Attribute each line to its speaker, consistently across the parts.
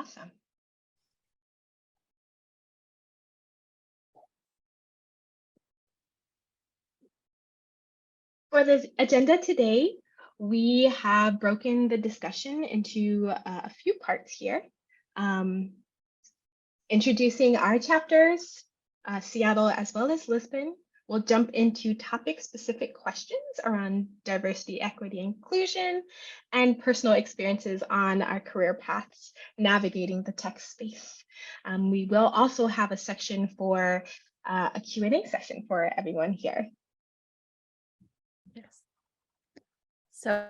Speaker 1: Awesome. For the agenda today, we have broken the discussion into a few parts here. Introducing our chapters, Seattle as well as Lisbon. We'll jump into topic-specific questions around diversity, equity, inclusion, and personal experiences on our career paths navigating the tech space. We will also have a section for a Q&A session for everyone here.
Speaker 2: Yes. So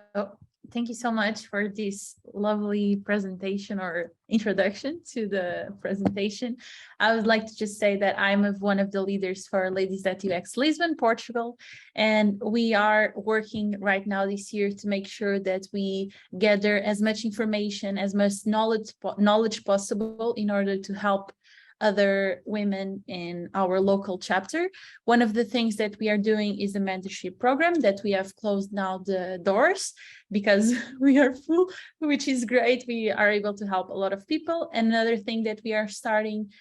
Speaker 2: thank you so much for this lovely presentation or introduction to the presentation. I would like to just say that I'm one of the leaders for Ladies at UX Lisbon, Portugal, and we are working right now this year to make sure that we gather as much information, as much knowledge possible in order to help other women in our local chapter. One of the things that we are doing is a mentorship program that we have closed now the doors because we are full, which is great. We are able to help a lot of people. Another thing that we are starting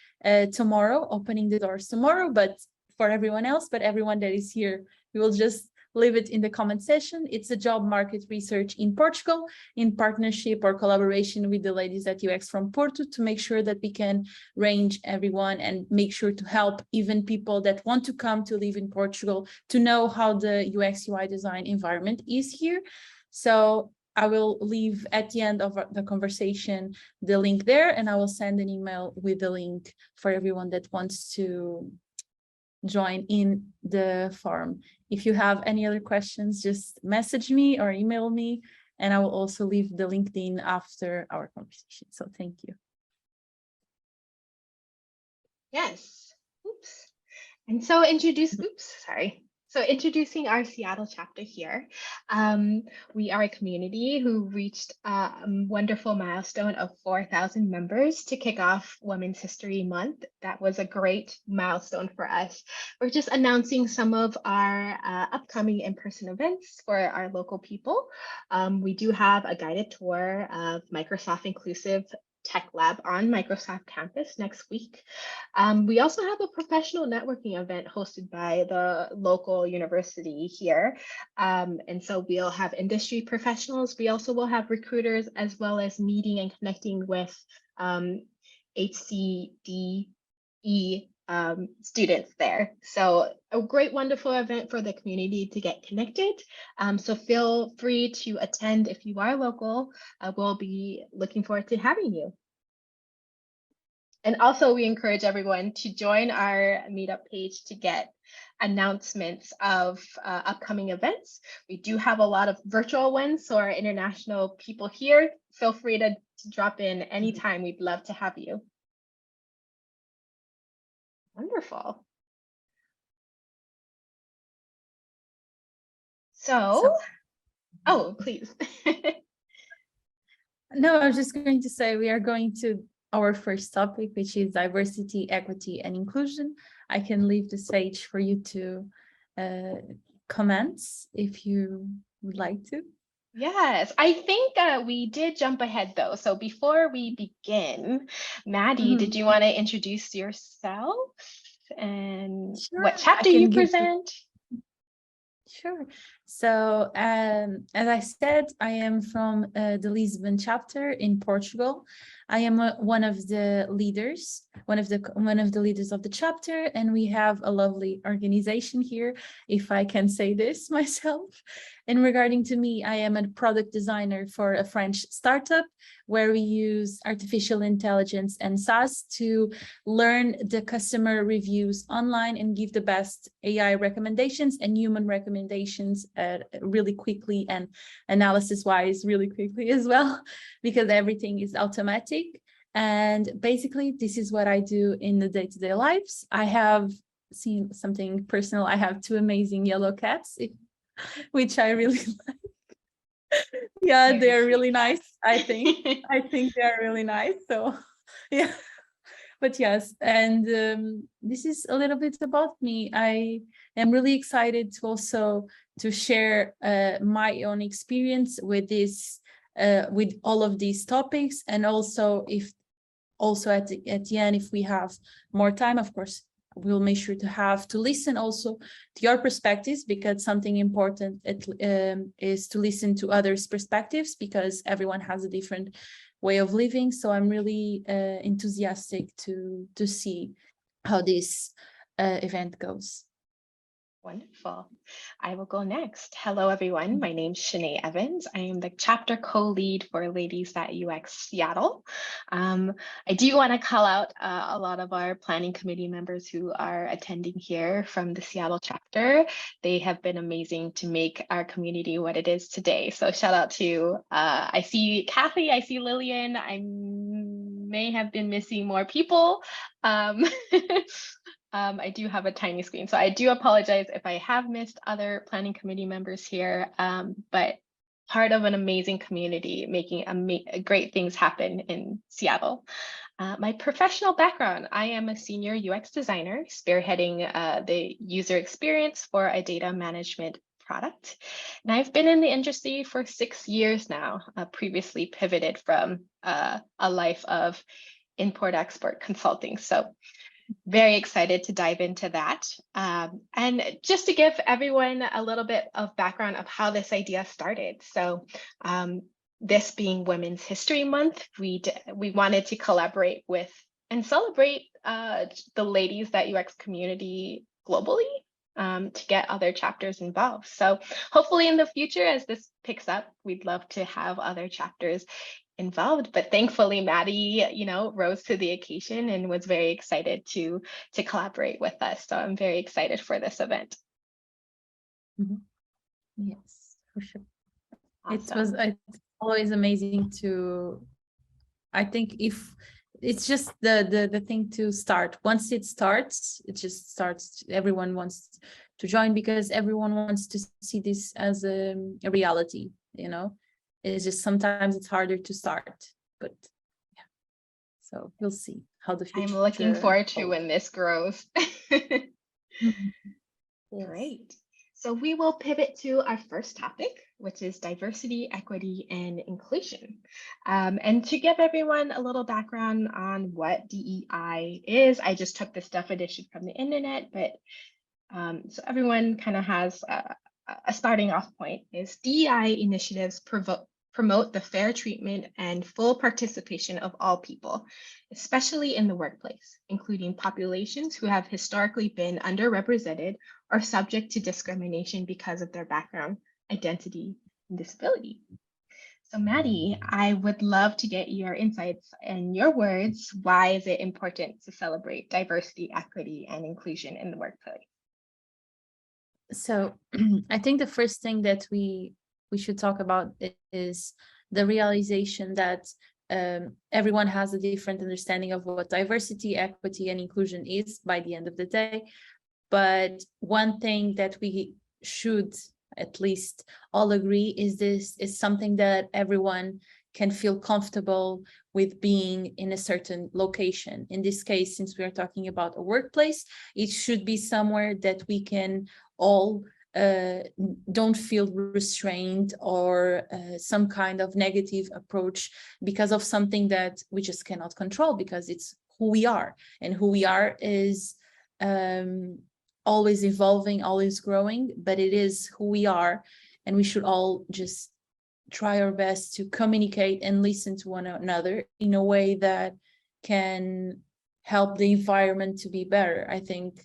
Speaker 2: tomorrow, opening the doors tomorrow, but for everyone else, but everyone that is here, we will just leave it in the comment section. It's a job market research in Portugal in partnership or collaboration with the Ladies at UX from Porto to make sure that we can range everyone and make sure to help even people that want to come to live in Portugal to know how the UX UI design environment is here. So I will leave at the end of the conversation the link there, and I will send an email with the link for everyone that wants to join in the forum. If you have any other questions, just message me or email me, and I will also leave the LinkedIn after our conversation. So thank you.
Speaker 1: Yes. Oops. And so introducing our Seattle chapter here. We are a community who reached a wonderful milestone of 4,000 members to kick off Women's History Month. That was a great milestone for us. We're just announcing some of our upcoming in-person events for our local people. We do have a guided tour of Microsoft Inclusive Tech Lab on Microsoft campus next week. We also have a professional networking event hosted by the local university here. And so we'll have industry professionals. We also will have recruiters as well as meeting and connecting with HCDE students there. So a great, wonderful event for the community to get connected. So feel free to attend if you are local. We'll be looking forward to having you. And also we encourage everyone to join our Meetup page to get announcements of upcoming events. We do have a lot of virtual ones, so our international people here, feel free to drop in anytime. We'd love to have you. Wonderful. So oh, please.
Speaker 2: No, I was just going to say we are going to our first topic, which is diversity, equity, and inclusion. I can leave the stage for you to comment if you would like to.
Speaker 1: Yes, I think we did jump ahead though. So before we begin, Maddie, did you want to introduce yourself and what chapter you present?
Speaker 2: Sure. So as I said, I am from the Lisbon chapter in Portugal. I am one of the leaders, one of the leaders of the chapter, and we have a lovely organization here, if I can say this myself. And regarding to me, I am a product designer for a French startup where we use artificial intelligence and SaaS to learn the customer reviews online and give the best AI recommendations and human recommendations really quickly and analysis-wise really quickly as well, because everything is automatic. And basically, this is what I do in the day-to-day lives. I have seen something personal. I have 2 amazing yellow cats, which I really like. Yeah, they're really nice. I think they are really nice. So yeah, but yes, and this is a little bit about me. I am really excited to also to share my own experience with this with all of these topics, and also if also at the end, if we have more time, of course, we'll make sure to listen also to your perspectives, because something important is to listen to others' perspectives, because everyone has a different way of living. So I'm really enthusiastic to see how this event goes.
Speaker 1: Wonderful. I will go next. Hello, everyone. My name's Chanae Evans. I am the chapter co-lead for Ladies at UX Seattle. I do want to call out a lot of our planning committee members who are attending here from the Seattle chapter. They have been amazing to make our community what it is today. So shout out to, I see Kathy, I see Lillian. I may have been missing more people. I do have a tiny screen, so I do apologize if I have missed other planning committee members here, but part of an amazing community making great things happen in Seattle. My professional background, I am a senior UX designer, spearheading the user experience for a data management product. And I've been in the industry for 6 years now, previously pivoted from a life of import-export consulting. So very excited to dive into that. And just to give everyone a little bit of background of how this idea started. So this being Women's History Month, we wanted to collaborate with and celebrate the Ladies at UX community globally to get other chapters involved. So hopefully in the future, as this picks up, we'd love to have other chapters involved, but thankfully Maddie, rose to the occasion and was very excited to collaborate with us. So I'm very excited for this event.
Speaker 2: Yes, for sure.
Speaker 1: Awesome.
Speaker 2: It's always amazing I think if it's just the thing to start. Once it starts, it just starts. Everyone wants to join because everyone wants to see this as a reality, It's just sometimes it's harder to start, but yeah. So we'll see how the future.
Speaker 1: I'm looking forward to when this grows.
Speaker 2: Yes.
Speaker 1: Great. So we will pivot to our first topic, which is diversity, equity, and inclusion. And to give everyone a little background on what DEI is, I just took this definition from the internet, but so everyone kind of has a starting off point is DEI initiatives promote the fair treatment and full participation of all people, especially in the workplace, including populations who have historically been underrepresented or subject to discrimination because of their background, identity, and disability. So Maddie, I would love to get your insights and your words. Why is it important to celebrate diversity, equity, and inclusion in the workplace?
Speaker 2: So I think the first thing that we should talk about is the realization that everyone has a different understanding of what diversity, equity, and inclusion is by the end of the day. But one thing that we should at least all agree is this is something that everyone can feel comfortable with being in a certain location. In this case, since we are talking about a workplace, it should be somewhere that we can all don't feel restrained or some kind of negative approach because of something that we just cannot control, because it's who we are, and who we are is always evolving, always growing, but it is who we are, and we should all just try our best to communicate and listen to one another in a way that can help the environment to be better. I think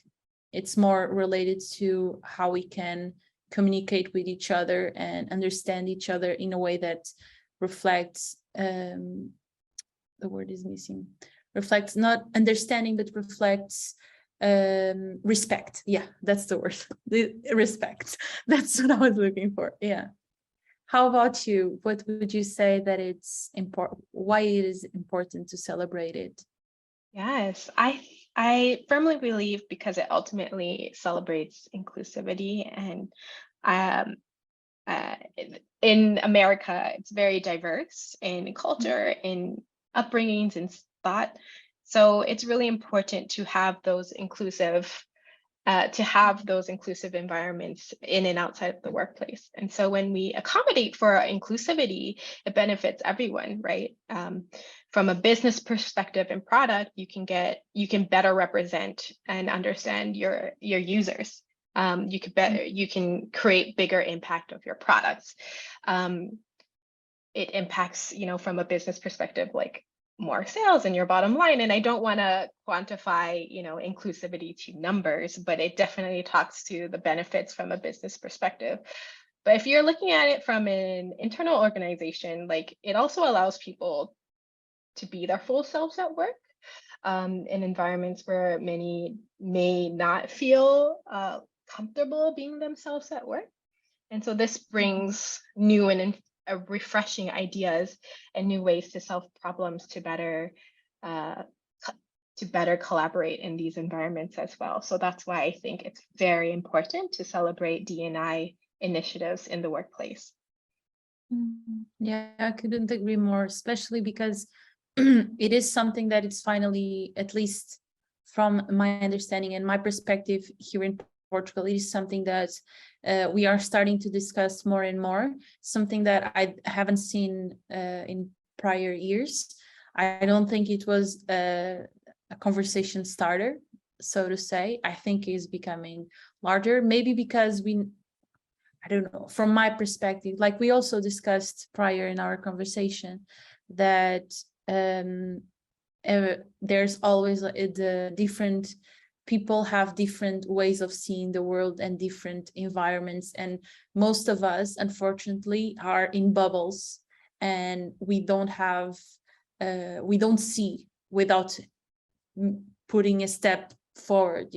Speaker 2: it's more related to how we can communicate with each other and understand each other in a way that reflects, the word is missing, reflects not understanding, but reflects respect. Yeah, that's the word. The respect. That's what I was looking for. Yeah. How about you? What would you say that it's important? Why it is important to celebrate it?
Speaker 1: Yes, I firmly believe because it ultimately celebrates inclusivity, and um, in America, it's very diverse in culture, in upbringings, and thought. So it's really important to have those inclusive to have those inclusive environments in and outside of the workplace. And so when we accommodate for inclusivity, it benefits everyone, right? From a business perspective and product, you can better represent and understand your users. You can create bigger impact of your products. It impacts, from a business perspective, like more sales in your bottom line. And I don't want to quantify, inclusivity to numbers, but it definitely talks to the benefits from a business perspective. But if you're looking at it from an internal organization, like it also allows people to be their full selves at work, in environments where many may not feel comfortable being themselves at work. And so this brings new and refreshing ideas and new ways to solve problems to better collaborate in these environments as well. So that's why I think it's very important to celebrate D&I initiatives in the workplace.
Speaker 2: Yeah, I couldn't agree more, especially because it is something that it's finally, at least from my understanding and my perspective here in Portugal, it is something that we are starting to discuss more and more, something that I haven't seen in prior years. I don't think it was a conversation starter, so to say. I think is becoming larger, maybe because I don't know, from my perspective, like we also discussed prior in our conversation, that there's always the different people have different ways of seeing the world and different environments. And most of us, unfortunately, are in bubbles, and we don't see without putting a step forward,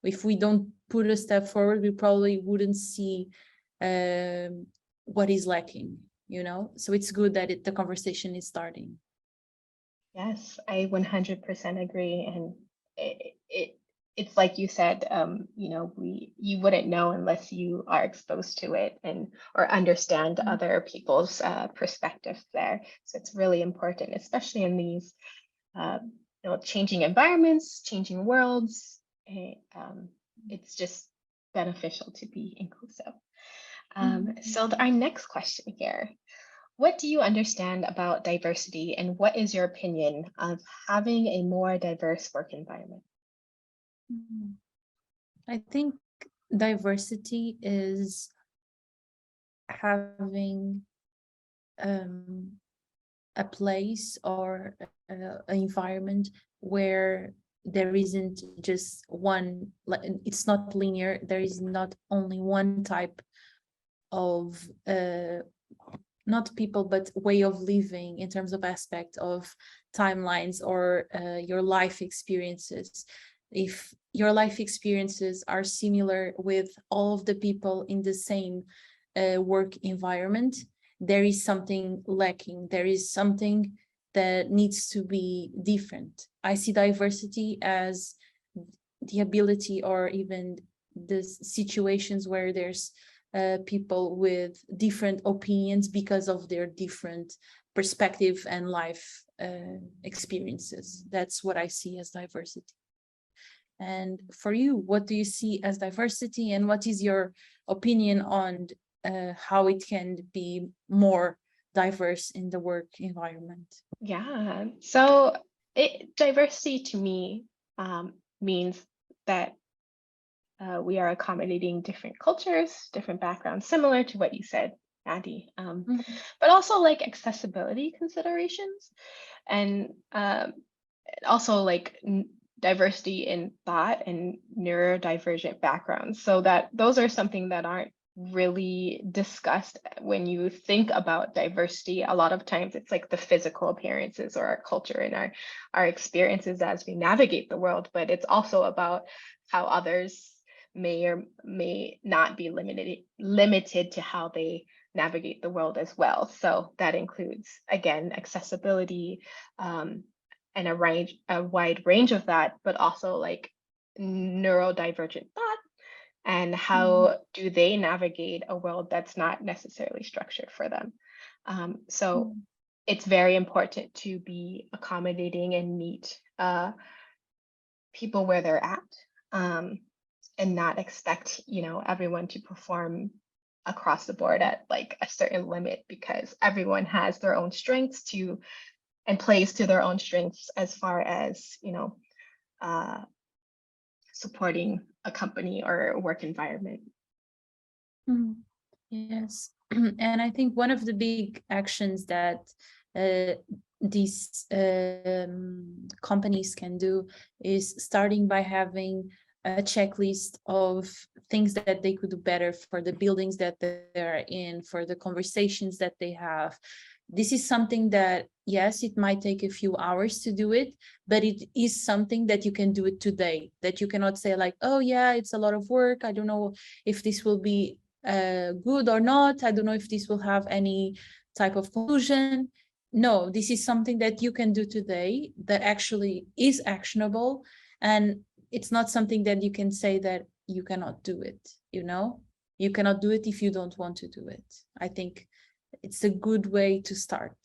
Speaker 2: If we don't put a step forward, we probably wouldn't see what is lacking, So it's good that the conversation is starting.
Speaker 1: Yes, I 100% agree. And it's like you said, you wouldn't know unless you are exposed to it or understand other people's perspectives there. So it's really important, especially in these changing environments, changing worlds. It's just beneficial to be inclusive. So our next question here. What do you understand about diversity, and what is your opinion of having a more diverse work environment?
Speaker 2: I think diversity is having a place or an environment where there isn't just one, it's not linear. There is not only one type of not people, but way of living in terms of aspect of timelines or your life experiences. If your life experiences are similar with all of the people in the same work environment, there is something lacking. There is something that needs to be different. I see diversity as the ability or even the situations where there's people with different opinions because of their different perspective and life experiences. That's what I see as diversity. And for you, what do you see as diversity, and what is your opinion on how it can be more diverse in the work environment?
Speaker 1: Yeah, so diversity to me means that we are accommodating different cultures, different backgrounds, similar to what you said, Maddie, but also like accessibility considerations, and also like diversity in thought and neurodivergent backgrounds. So that those are something that aren't really discussed when you think about diversity. A lot of times it's like the physical appearances or our culture and our experiences as we navigate the world, but it's also about how others may or may not be limited to how they navigate the world as well. So that includes, again, accessibility, and a wide range of that, but also like neurodivergent thought, and how do they navigate a world that's not necessarily structured for them. So it's very important to be accommodating and meet people where they're at. and not expect, you know, everyone to perform across the board at like a certain limit, because everyone has their own strengths to and plays to their own strengths as far as, you know, uh, supporting a company or work environment.
Speaker 2: Yes. And I think one of the big actions that these companies can do is starting by having a checklist of things that they could do better for the buildings that they're in, for the conversations that they have. This is something that, yes, it might take a few hours to do it, but it is something that you can do it today, that you cannot say like, oh yeah, it's a lot of work, I don't know if this will be good or not, I don't know if this will have any type of conclusion. No, this is something that you can do today that actually is actionable, and it's not something that you can say that you cannot do it, you know? You cannot do it if you don't want to do it. I think it's a good way to start,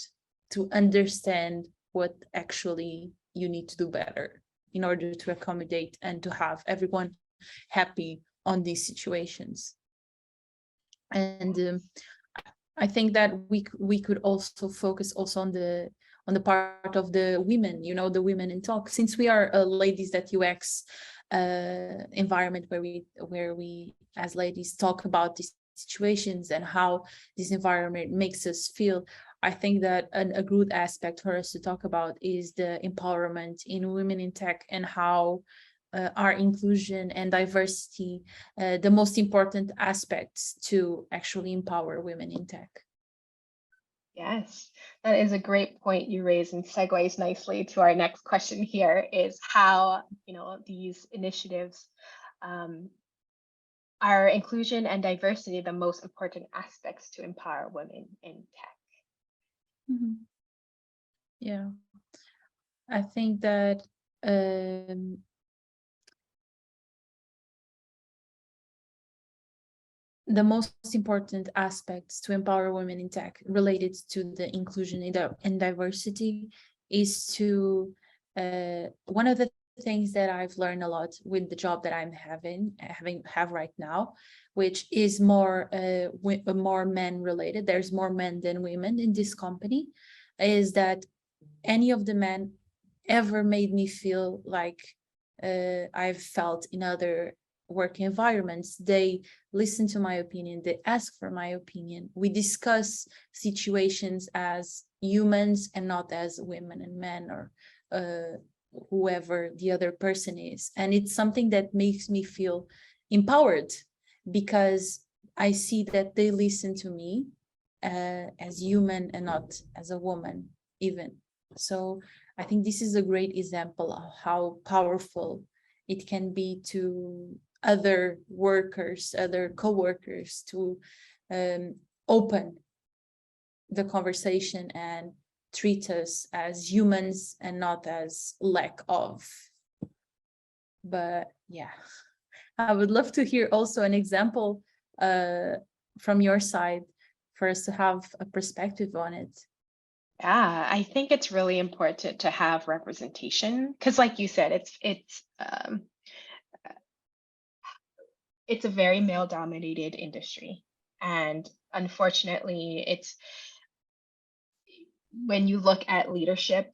Speaker 2: to understand what actually you need to do better in order to accommodate and to have everyone happy on these situations. And I think that we could also focus also on the part of the women, you know, the women in talk, since we are ladies that UX environment where we as ladies talk about these situations and how this environment makes us feel. I think that a good aspect for us to talk about is the empowerment in women in tech, and how are inclusion and diversity the most important aspects to actually empower women in tech.
Speaker 1: Yes, that is a great point you raise, and segues nicely to our next question here is how, you know, these initiatives are inclusion and diversity the most important aspects to empower women in tech.
Speaker 2: Mm-hmm. Yeah, I think that the most important aspects to empower women in tech related to the inclusion and diversity is to one of the things that I've learned a lot with the job that I'm have right now, which is more men related. There's more men than women in this company, is that any of the men ever made me feel like I've felt in other work environments. They listen to my opinion, they ask for my opinion. We discuss situations as humans and not as women and men, or whoever the other person is. And it's something that makes me feel empowered, because I see that they listen to me as human and not as a woman even. So I think this is a great example of how powerful it can be to other workers, other co-workers, to open the conversation and treat us as humans and not as lack of. But yeah, I would love to hear also an example from your side for us to have a perspective on it.
Speaker 1: Yeah, I think it's really important to have representation because, like you said, it's a very male-dominated industry, and unfortunately, it's when you look at leadership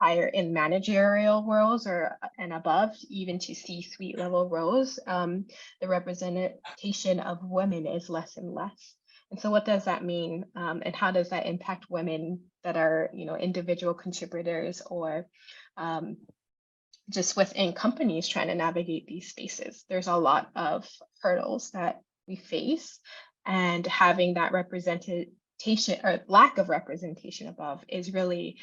Speaker 1: higher in managerial roles or and above, even to C-suite level roles, the representation of women is less and less. And so, what does that mean, and how does that impact women that are, you know, individual contributors or just within companies trying to navigate these spaces? There's a lot of hurdles that we face, and having that representation or lack of representation above is really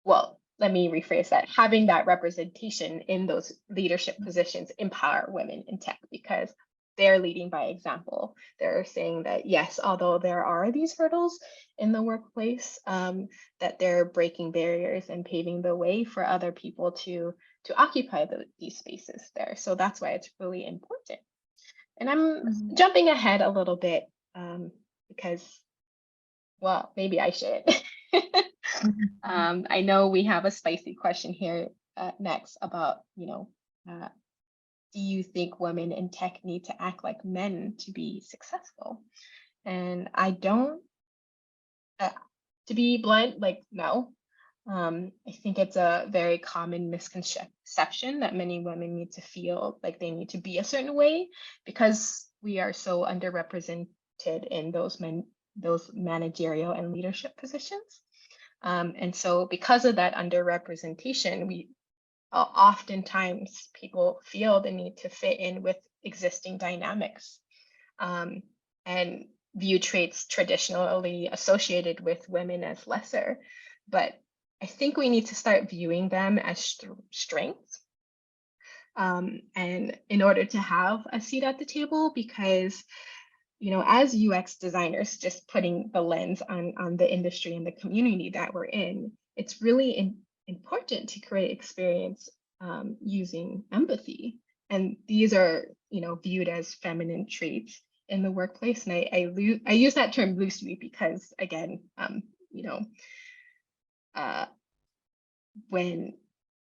Speaker 1: well, let me rephrase that. Having that representation in those leadership positions empower women in tech, because they're leading by example. They're saying that yes, although there are these hurdles in the workplace, that they're breaking barriers and paving the way for other people to occupy these spaces there. So that's why it's really important. And I'm jumping ahead a little bit because, well, maybe I should. I know we have a spicy question here next about, you know, do you think women in tech need to act like men to be successful? And I don't, uh, to be blunt, like, no. I think it's a very common misconception that many women need to feel like they need to be a certain way because we are so underrepresented in those managerial and leadership positions. And so because of that underrepresentation, we oftentimes people feel the need to fit in with existing dynamics, um, and view traits traditionally associated with women as lesser. But I think we need to start viewing them as strengths, and in order to have a seat at the table, because as UX designers, just putting the lens on the industry and the community that we're in, it's really important to create experience using empathy. And these are, viewed as feminine traits in the workplace. And I use that term loosely because, again, uh, when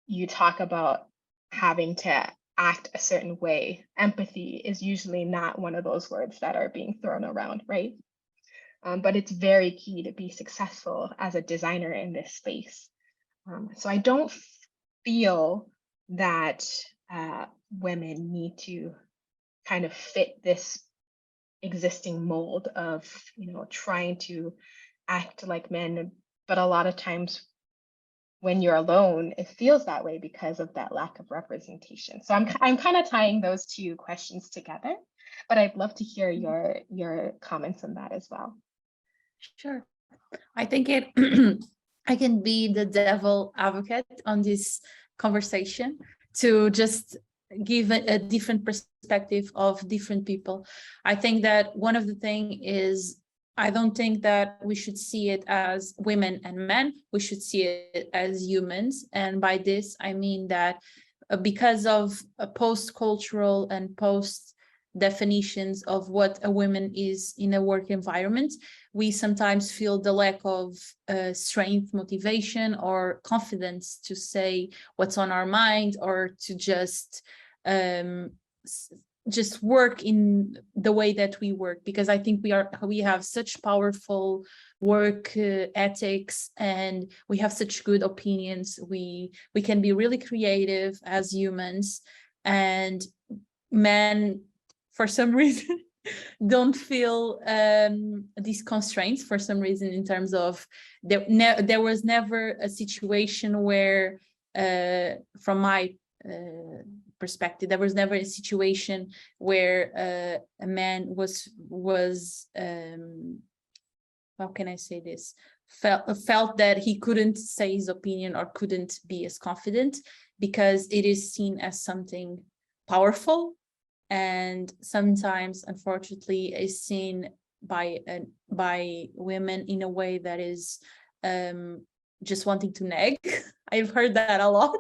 Speaker 1: you talk about having to act a certain way, empathy is usually not one of those words that are being thrown around, right? But it's very key to be successful as a designer in this space. So I don't feel that women need to kind of fit this existing mold of, trying to act like men. But a lot of times when you're alone, it feels that way because of that lack of representation. So I'm kind of tying those two questions together, but I'd love to hear your comments on that as well.
Speaker 2: Sure. I think I can be the devil advocate on this conversation to just give a different perspective of different people. I think that one of the things is, I don't think that we should see it as women and men. We should see it as humans. And by this, I mean that because of a post-cultural and post definitions of what a woman is in a work environment, we sometimes feel the lack of strength, motivation, or confidence to say what's on our mind, or to just work in the way that we work, because I think we have such powerful work ethics, and we have such good opinions. We can be really creative as humans, and men, for some reason, don't feel these constraints for some reason, in terms of there was never a situation where, from my perspective, there was never a situation where a man was how can I say this, felt that he couldn't say his opinion or couldn't be as confident, because it is seen as something powerful, and sometimes, unfortunately, is seen by women in a way that is just wanting to nag. I've heard that a lot.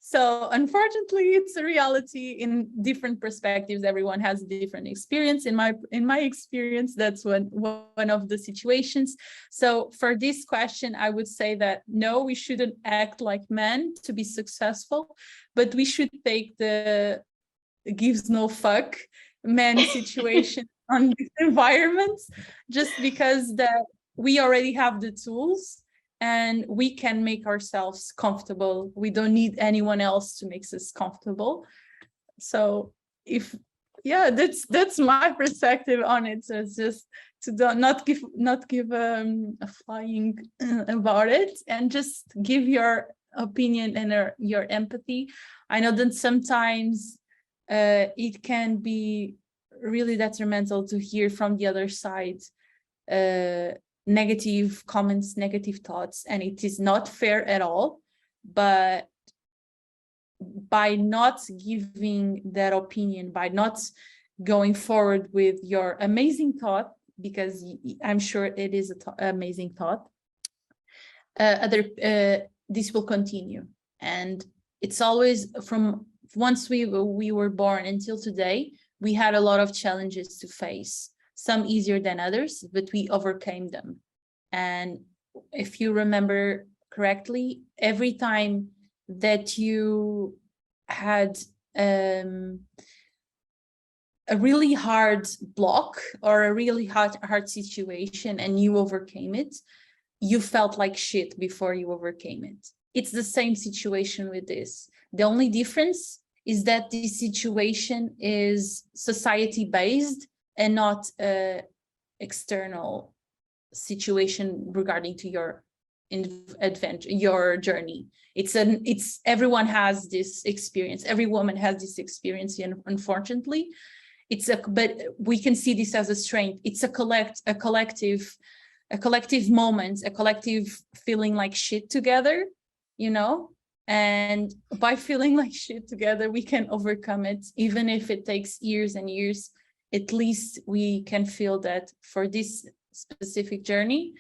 Speaker 2: So unfortunately, it's a reality in different perspectives. Everyone has a different experience. In my experience, that's one of the situations. So for this question, I would say that no, we shouldn't act like men to be successful, but we should take the gives no fuck man situation on these environments, just because that we already have the tools and we can make ourselves comfortable. We don't need anyone else to make us comfortable. So that's my perspective on it. So it's just to not give a flying about it, and just give your opinion and your empathy. I know that sometimes it can be really detrimental to hear from the other side negative comments, negative thoughts, and it is not fair at all. But by not giving that opinion, by not going forward with your amazing thought, because I'm sure it is an amazing thought, this will continue. And it's always, from once we were born until today, we had a lot of challenges to face, some easier than others, but we overcame them. And if you remember correctly, every time that you had a really hard block or a really hard situation and you overcame it, you felt like shit before you overcame it. It's the same situation with this. The only difference is that this situation is society-based and not an external situation regarding to your adventure, your journey. It's everyone has this experience. Every woman has this experience, and unfortunately, but we can see this as a strength. It's a collective moment, a collective feeling like shit together, you know? And by feeling like shit together, we can overcome it, even if it takes years and years. At least we can feel that for this specific journey,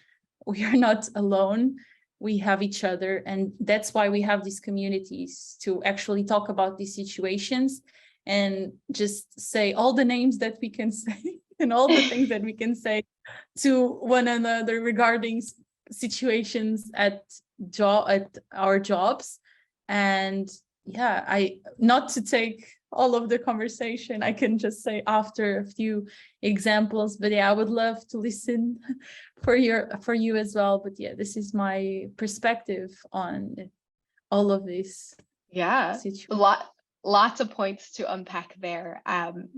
Speaker 2: we are not alone. We have each other. And that's why we have these communities to actually talk about these situations and just say all the names that we can say and all the things that we can say to one another regarding situations at our jobs. And yeah, not to take all of the conversation, I can just say after a few examples, but yeah, I would love to listen for you as well. But yeah, this is my perspective on all of this.
Speaker 1: Yeah, lots of points to unpack there.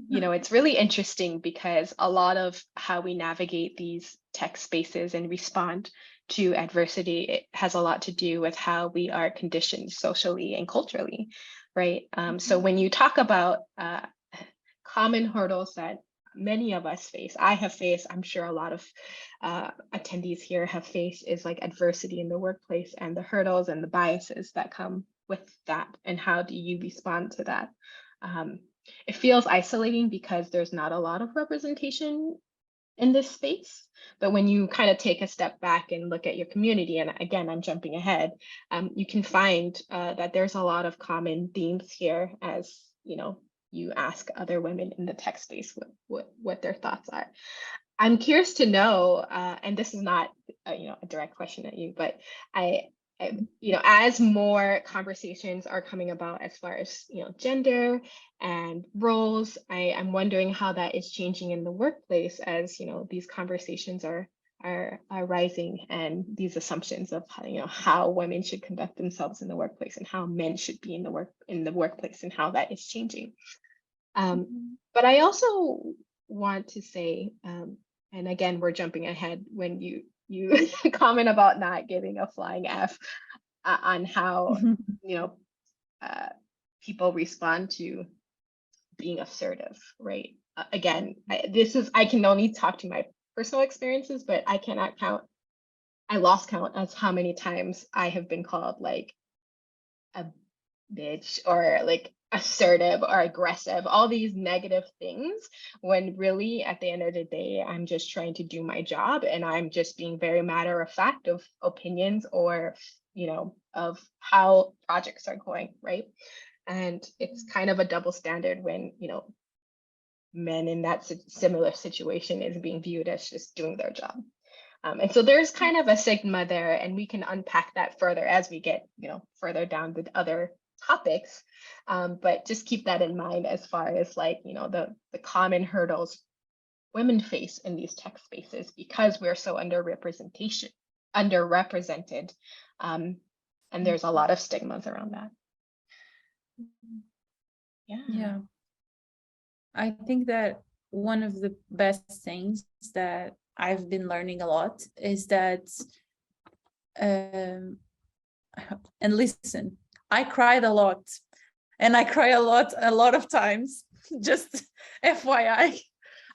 Speaker 1: You know, it's really interesting because a lot of how we navigate these tech spaces and respond to adversity, it has a lot to do with how we are conditioned socially and culturally, right? So when you talk about common hurdles that many of us face, I have faced, I'm sure a lot of attendees here have faced, is like adversity in the workplace and the hurdles and the biases that come with that, and how do you respond to that? It feels isolating because there's not a lot of representation in this space, but when you kind of take a step back and look at your community, and again, I'm jumping ahead, you can find that there's a lot of common themes here, as you know, you ask other women in the tech space what their thoughts are. I'm curious to know, and this is not you know, a direct question at you, but you know, as more conversations are coming about as far as, you know, gender and roles, I'm wondering how that is changing in the workplace as, you know, these conversations are rising, and these assumptions of how, you know, how women should conduct themselves in the workplace and how men should be in the workplace and how that is changing. But I also want to say, and again, we're jumping ahead when you comment about not giving a flying F on how, you know, people respond to being assertive, right? Again, I can only talk to my personal experiences, but I cannot count. I lost count as how many times I have been called like a bitch or like assertive or aggressive, all these negative things, when really at the end of the day, I'm just trying to do my job, and I'm just being very matter of fact of opinions, or, you know, of how projects are going, right? And it's kind of a double standard when, you know, men in that similar situation is being viewed as just doing their job. And so there's kind of a stigma there, and we can unpack that further as we get, you know, further down the other topics, but just keep that in mind as far as, like, you know, the common hurdles women face in these tech spaces, because we're so underrepresented, and there's a lot of stigmas around that.
Speaker 2: Yeah, I think that one of the best things that I've been learning a lot is that, and listen, I cried a lot, and I cry a lot of times. Just FYI,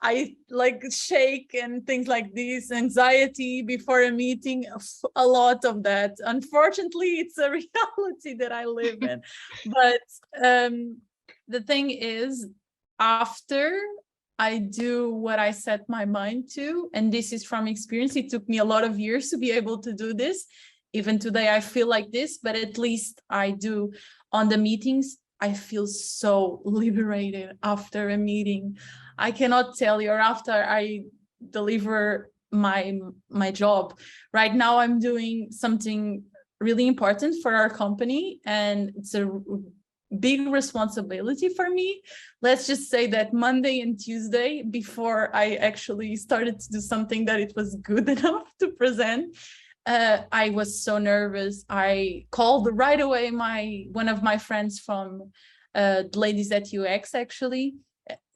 Speaker 2: I like shake and things like this, anxiety before a meeting, a lot of that. Unfortunately, it's a reality that I live in. But the thing is, after I do what I set my mind to, and this is from experience, it took me a lot of years to be able to do this. Even today, I feel like this, but at least I do. On the meetings, I feel so liberated after a meeting. I cannot tell you, or after I deliver my job. Right now, I'm doing something really important for our company, and it's a big responsibility for me. Let's just say that Monday and Tuesday, before I actually started to do something that it was good enough to present, I was so nervous. I called right away one of my friends from Ladies at UX, actually.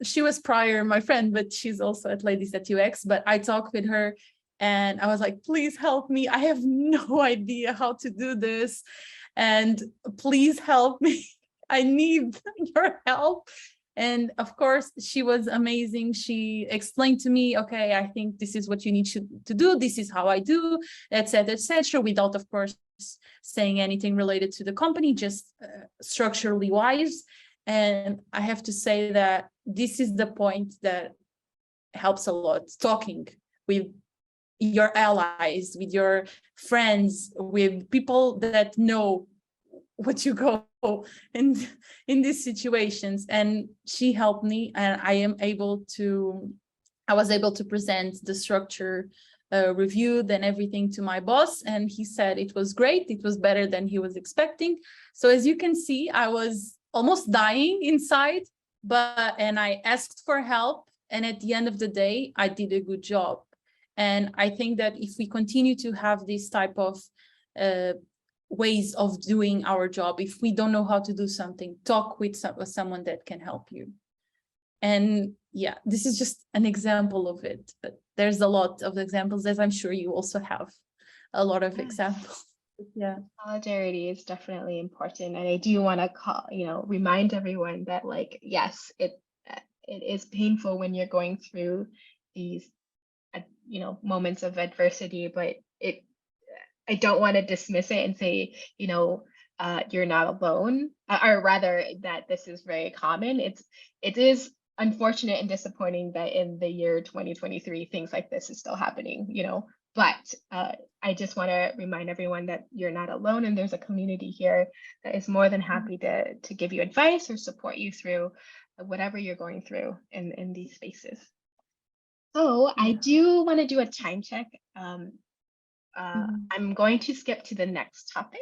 Speaker 2: She was prior my friend, but she's also at Ladies at UX. But I talked with her and I was like, please help me. I have no idea how to do this. And please help me. I need your help. And of course, she was amazing. She explained to me, okay, I think this is what you need to do. This is how I do, etc., etc., without, of course, saying anything related to the company, just structurally wise. And I have to say that this is the point that helps a lot, talking with your allies, with your friends, with people that know what you go in these situations. And she helped me, and I was able to present the structure reviewed and everything to my boss, and he said it was great. It was better than he was expecting. So as you can see, I was almost dying inside, and I asked for help, and at the end of the day, I did a good job. And I think that if we continue to have this type of ways of doing our job, if we don't know how to do something, talk with someone that can help you. And yeah, this is just an example of it, but there's a lot of examples, as I'm sure you also have a lot of examples. Yeah,
Speaker 1: Solidarity is definitely important, and I do want to remind everyone that, like, yes, it is painful when you're going through these moments of adversity, but I don't want to dismiss it and say, you're not alone, or rather that this is very common. It is unfortunate and disappointing that in the year 2023, things like this is still happening, but I just want to remind everyone that you're not alone, and there's a community here that is more than happy to give you advice or support you through whatever you're going through in these spaces. So I do want to do a time check. I'm going to skip to the next topic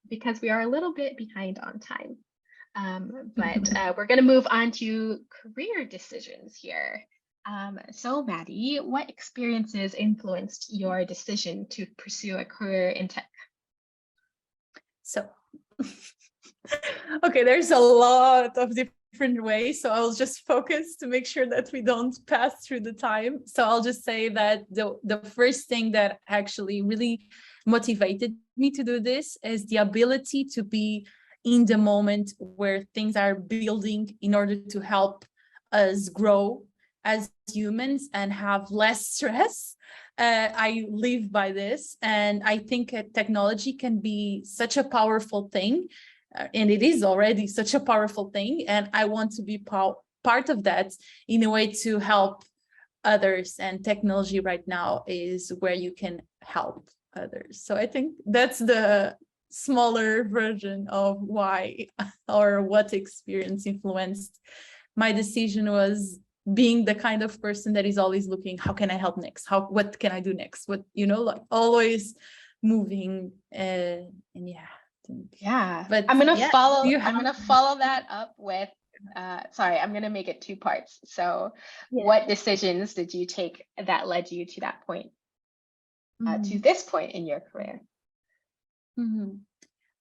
Speaker 1: because we are a little bit behind on time. But we're going to move on to career decisions here. So Maddie, what experiences influenced your decision to pursue a career in tech?
Speaker 2: So, okay, there's a lot of different ways, so I'll just focus to make sure that we don't pass through the time. So I'll just say that the first thing that actually really motivated me to do this is the ability to be in the moment where things are building in order to help us grow as humans and have less stress. I live by this, and I think technology can be such a powerful thing, and it is already such a powerful thing, and I want to be part of that in a way to help others, and technology right now is where you can help others. So I think that's the smaller version of why or what experience influenced my decision. Was being the kind of person that is always looking, how can I help next? What can I do next? What, like always moving. And yeah.
Speaker 1: But I'm gonna follow that up with sorry, I'm gonna make it two parts. So what decisions did you take that led you to that point, to this point in your career?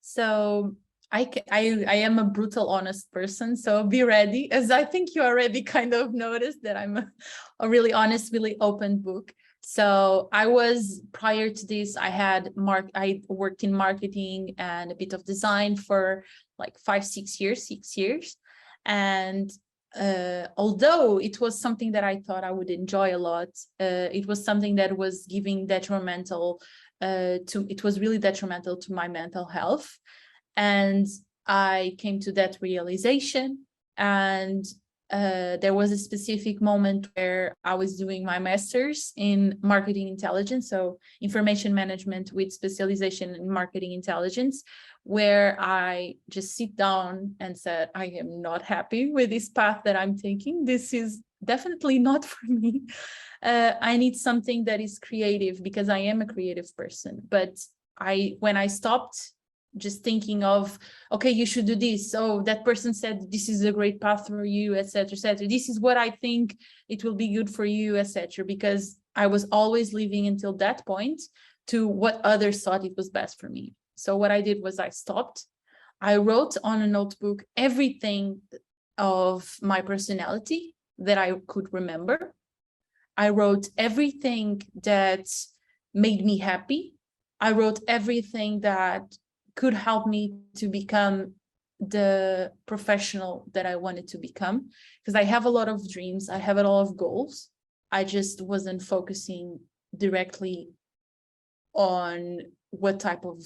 Speaker 2: So I am a brutal, honest person. So be ready, as I think you already kind of noticed that I'm a really honest, really open book. So I was, prior to this, I worked in marketing and a bit of design for like 6 years. And although it was something that I thought I would enjoy a lot, it was something that was it was really detrimental to my mental health. And I came to that realization, and there was a specific moment where I was doing my master's in marketing intelligence, so information management with specialization in marketing intelligence, where I just sit down and said, I am not happy with this path that I'm taking. This is definitely not for me. I need something that is creative, because I am a creative person. But when I stopped just thinking of, okay, you should do this. So that person said, this is a great path for you, etc., etc. This is what I think it will be good for you, etc. Because I was always living until that point to what others thought it was best for me. So what I did was I stopped. I wrote on a notebook everything of my personality that I could remember. I wrote everything that made me happy. I wrote everything that could help me to become the professional that I wanted to become, because I have a lot of dreams. I have a lot of goals. I just wasn't focusing directly on what type of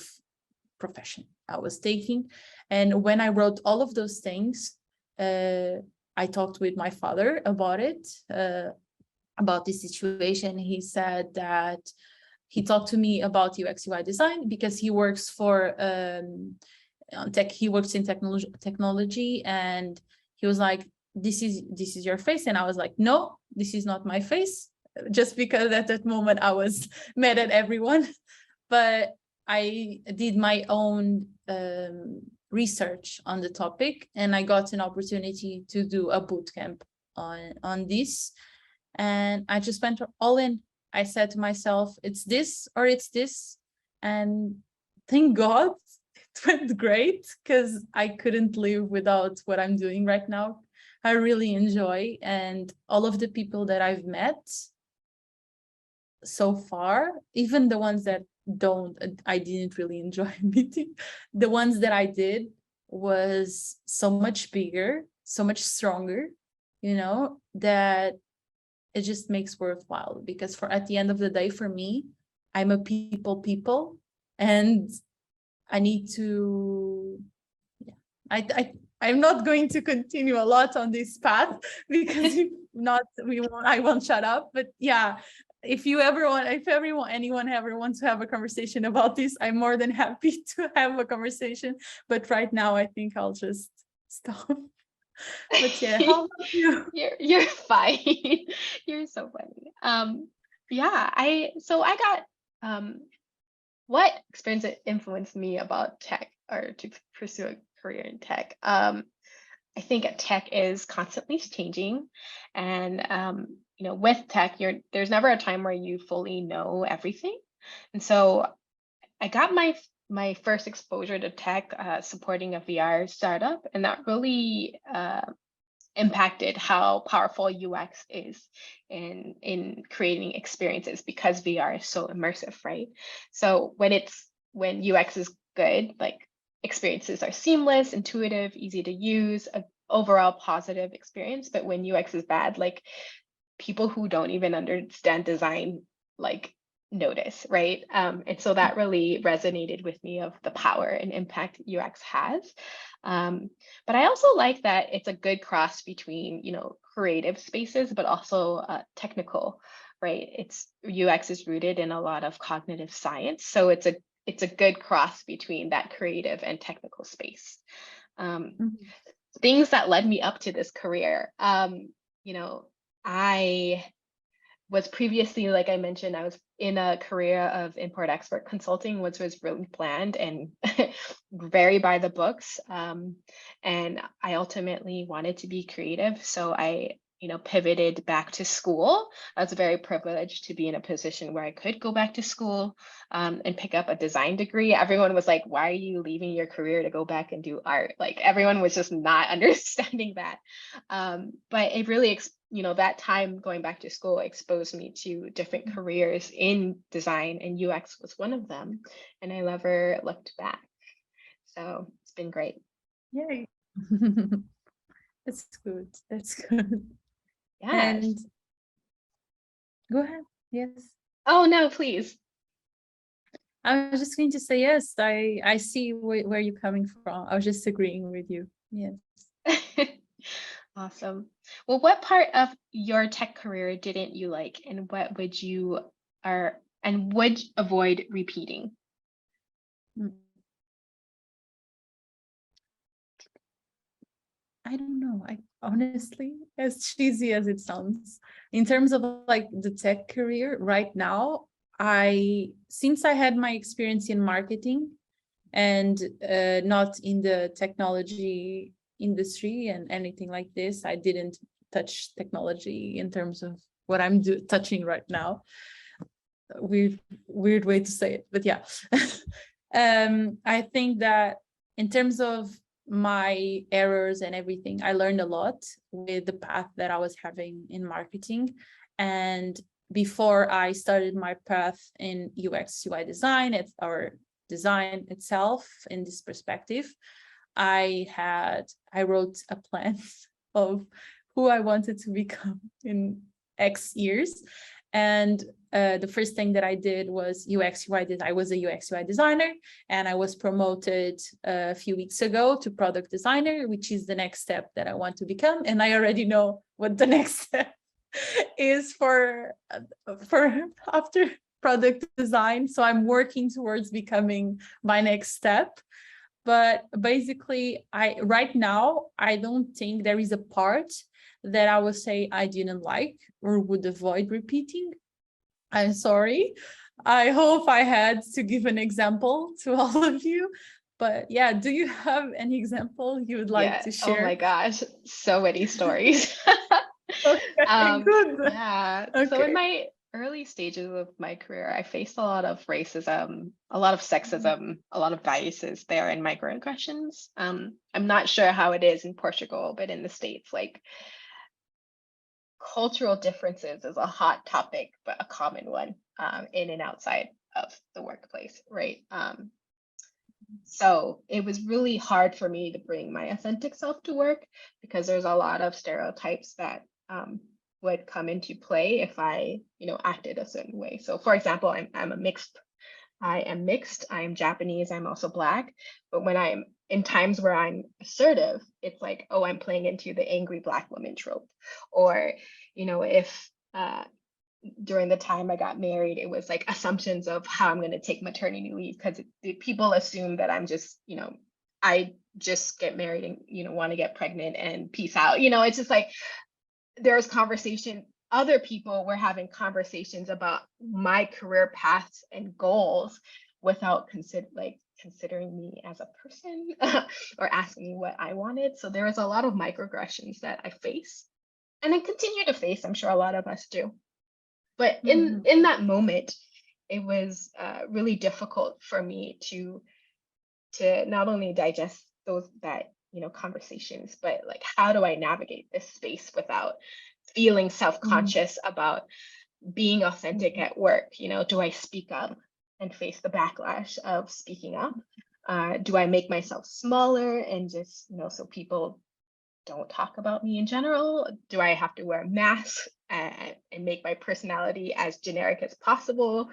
Speaker 2: profession I was taking. And when I wrote all of those things, I talked with my father about it, about this situation. He said that he talked to me about UX UI design because he works for tech. He works in technology, and he was like, this is your face. And I was like, no, this is not my face, just because at that moment I was mad at everyone. But I did my own research on the topic, and I got an opportunity to do a boot camp on this. And I just went all in. I said to myself, it's this or it's this. And thank God it went great, because I couldn't live without what I'm doing right now. I really enjoy, and all of the people that I've met so far, even the ones that I didn't really enjoy meeting, the ones that I did was so much bigger, so much stronger, that it just makes worthwhile. Because for at the end of the day, for me, I'm a people, and I need to, I'm not going to continue a lot on this path, because if not, I won't shut up. But yeah, if anyone ever wants to have a conversation about this, I'm more than happy to have a conversation. But right now, I think I'll just stop. But yeah, how about you?
Speaker 1: You're fine. You're so funny. Yeah, I got what experience influenced me about tech, or to pursue a career in tech. I think tech is constantly changing, and with tech, there's never a time where you fully know everything. And so I got my first exposure to tech supporting a VR startup, and that really impacted how powerful UX is in creating experiences, because VR is so immersive, right? So when UX is good, like, experiences are seamless, intuitive, easy to use, an overall positive experience. But when UX is bad, like, people who don't even understand design, like, notice, right? And so that really resonated with me, of the power and impact UX has. But I also like that it's a good cross between, creative spaces, but also technical, right? UX is rooted in a lot of cognitive science, so it's a good cross between that creative and technical space. Things that led me up to this career. I was previously, like I mentioned, I was in a career of import-export consulting, which was really planned and very by the books. And I ultimately wanted to be creative. So I, pivoted back to school. I was very privileged to be in a position where I could go back to school and pick up a design degree. Everyone was like, why are you leaving your career to go back and do art? Like, everyone was just not understanding that. But it really, that time going back to school exposed me to different careers in design, and UX was one of them. And I never looked back. So it's been great.
Speaker 2: Yay. That's good. That's good.
Speaker 1: Yes.
Speaker 2: And go ahead. Yes.
Speaker 1: Oh, no, please.
Speaker 2: I was just going to say, yes, I see where you're coming from. I was just agreeing with you. Yes.
Speaker 1: Awesome. Well, what part of your tech career didn't you like, and what would you would avoid repeating?
Speaker 2: I don't know. I honestly, as cheesy as it sounds, in terms of like the tech career right now, since I had my experience in marketing, and not in the technology industry and anything like this. I didn't touch technology in terms of what I'm touching right now. Weird way to say it, but yeah. I think that in terms of my errors and everything, I learned a lot with the path that I was having in marketing. And before I started my path in UX UI design, or design itself in this perspective, I wrote a plan of who I wanted to become in X years. And the first thing that I did was UX UI. I was a UX UI designer, and I was promoted a few weeks ago to product designer, which is the next step that I want to become. And I already know what the next step is for after product design. So I'm working towards becoming my next step. But basically, right now, I don't think there is a part that I would say I didn't like or would avoid repeating. I'm sorry. I hope I had to give an example to all of you. But yeah, do you have an example you would like to share?
Speaker 1: Oh my gosh, so many stories.
Speaker 2: Okay, good.
Speaker 1: Yeah. So in my early stages of my career, I faced a lot of racism, a lot of sexism, a lot of biases there and microaggressions. I'm not sure how it is in Portugal, but in the States, like cultural differences is a hot topic, but a common one in and outside of the workplace, right? So it was really hard for me to bring my authentic self to work because there's a lot of stereotypes that would come into play if I, acted a certain way. So for example, I am mixed, I am Japanese, I'm also Black, but when I'm in times where I'm assertive, it's like, oh, I'm playing into the angry Black woman trope. Or, if during the time I got married, it was like assumptions of how I'm going to take maternity leave because people assume that I'm just, I just get married and, want to get pregnant and peace out. It's just like there's conversation. Other people were having conversations about my career paths and goals without considering me as a person or asking me what I wanted. So there was a lot of microaggressions that I face and I continue to face. I'm sure a lot of us do. But in that moment, it was really difficult for me to not only digest those conversations, but like how do I navigate this space without feeling self-conscious about being authentic at work? Do I speak up and face the backlash of speaking up? Do I make myself smaller and just so people don't talk about me in general? Do I have to wear masks and make my personality as generic as possible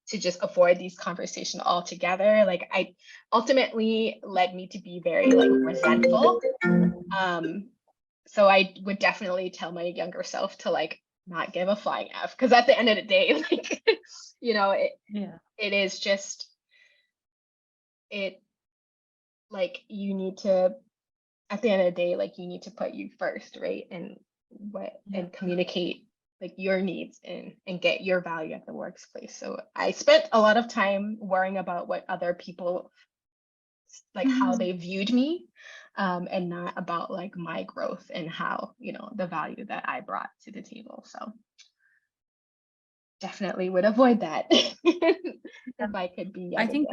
Speaker 1: to just avoid these conversations altogether? Like I ultimately led me to be very resentful. So I would definitely tell my younger self to not give a flying F, because at the end of the day, it is just you need to, at the end of the day, you need to put you first, right? And communicate your needs and get your value at the workplace. So I spent a lot of time worrying about what other people, how they viewed me, and not about my growth and how, the value that I brought to the table. So definitely would avoid that if I could be young again.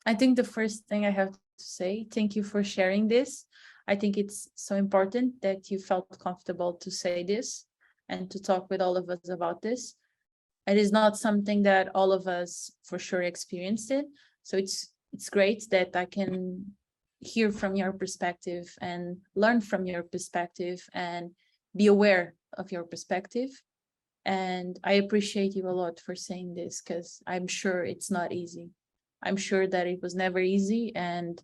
Speaker 2: I think the first thing I have to say, thank you for sharing this. I think it's so important that you felt comfortable to say this and to talk with all of us about this. It is not something that all of us for sure experienced it. So it's great that I can hear from your perspective and learn from your perspective and be aware of your perspective. And I appreciate you a lot for saying this, because I'm sure it's not easy. I'm sure that it was never easy, and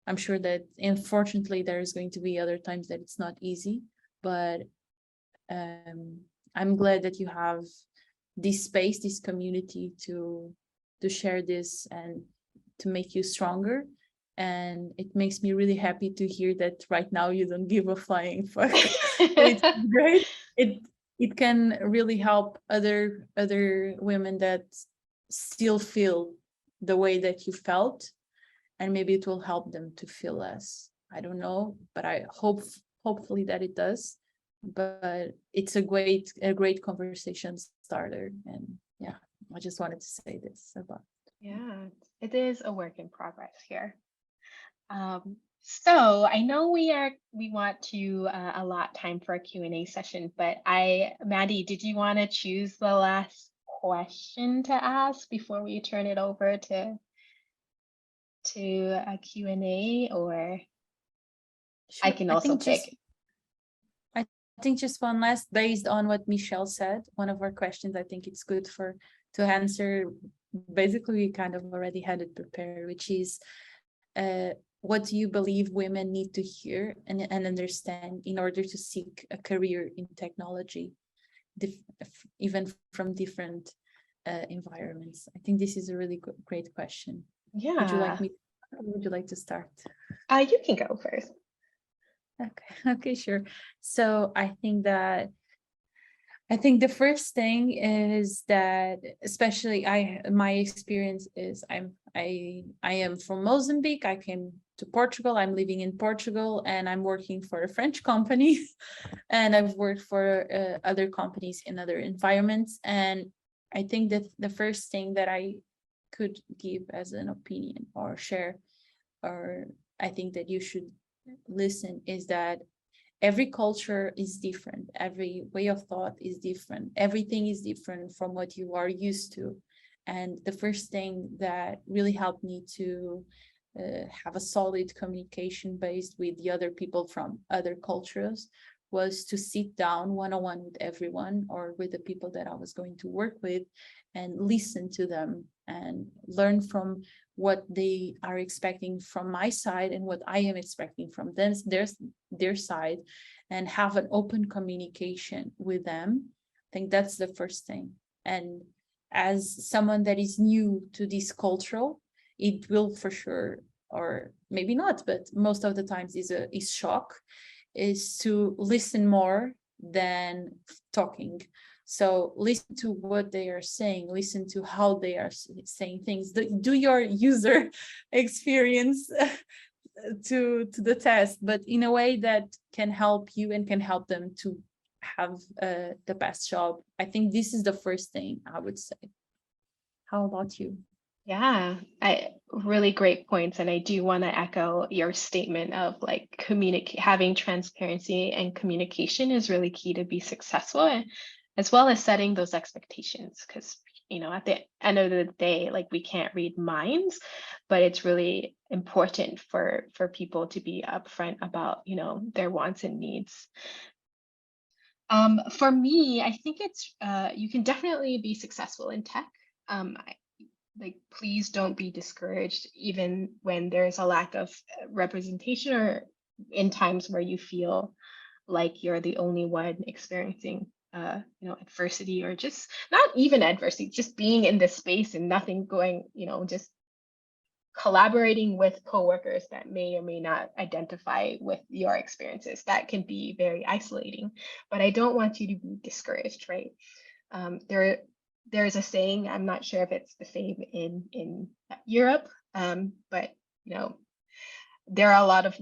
Speaker 2: I'm sure that unfortunately there's going to be other times that it's not easy, but I'm glad that you have this space, this community to share this and to make you stronger. And it makes me really happy to hear that right now you don't give a flying fuck. It's great. It can really help other women that still feel the way that you felt, and maybe it will help them to feel less. I don't know, but I hopefully that it does. But it's a great conversation starter, and yeah, I just wanted to say this about.
Speaker 1: Yeah, it is a work in progress here. So I know we want to allot time for a Q&A session, but Maddie, did you want to choose the last question to ask before we turn it over to a Q&A, or I
Speaker 2: Sure.
Speaker 1: can also pick.
Speaker 2: I think just one last, based on what Michelle said, one of our questions, I think it's good to answer. Basically, we kind of already had it prepared, which is, what do you believe women need to hear and understand in order to seek a career in technology, even from different environments? I think this is a really great question. Would you like
Speaker 1: Yeah,
Speaker 2: me, or would you like to start?
Speaker 1: you can go first.
Speaker 2: Okay, sure. So I think the first thing is that, especially my experience is I am from Mozambique. I came to Portugal. I'm living in Portugal, and I'm working for a French company, and I've worked for other companies in other environments. And I think that the first thing that I could give as an opinion or share, or I think that you should listen, is that every culture is different, every way of thought is different, everything is different from what you are used to. And the first thing that really helped me to have a solid communication based with the other people from other cultures was to sit down one-on-one with everyone, or with the people that I was going to work with, and listen to them and learn from what they are expecting from my side and what I am expecting from them, their side, and have an open communication with them. I think that's the first thing. And as someone that is new to this cultural, it will for sure, or maybe not, but most of the times is shock, is to listen more than talking. So listen to what they are saying, listen to how they are saying things, do your user experience to the test, but in a way that can help you and can help them to have the best job. I think this is the first thing I would say. How about you?
Speaker 1: Yeah, I really great points. And I do want to echo your statement of like having transparency and communication is really key to be successful, and as well as setting those expectations. Because, at the end of the day, like we can't read minds, but it's really important for people to be upfront about, their wants and needs. For me, I think it's you can definitely be successful in tech. Like, please don't be discouraged even when there's a lack of representation, or in times where you feel like you're the only one experiencing adversity, or just not even adversity, just being in this space and nothing going, just collaborating with coworkers that may or may not identify with your experiences. That can be very isolating, but I don't want you to be discouraged, right? There's a saying, I'm not sure if it's the same in Europe, but there are a lot of